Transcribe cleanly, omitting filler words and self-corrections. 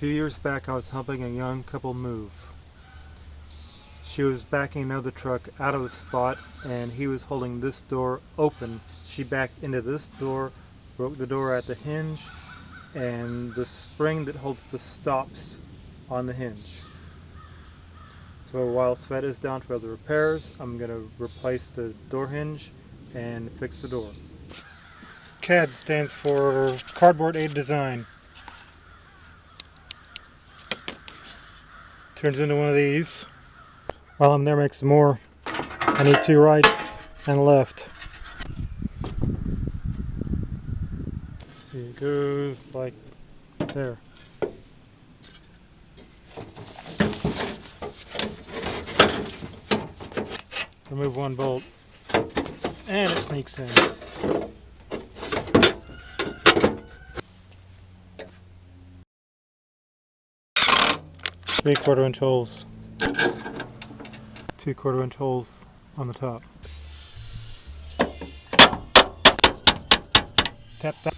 few years back I was helping a young couple move. She was backing another truck out of the spot and he was holding this door open. She backed into this door, broke the door at the hinge and the spring that holds the stops on the hinge. So while Svet is down for other repairs, I'm going to replace the door hinge and fix the door. CAD stands for Cardboard Aid Design. Turns into one of these. While I'm there, make some more. I need 2 rights and a left. See, it goes like there. Remove one bolt and it sneaks in. 3/4 inch holes. 2/4 inch holes on the top. Tap that.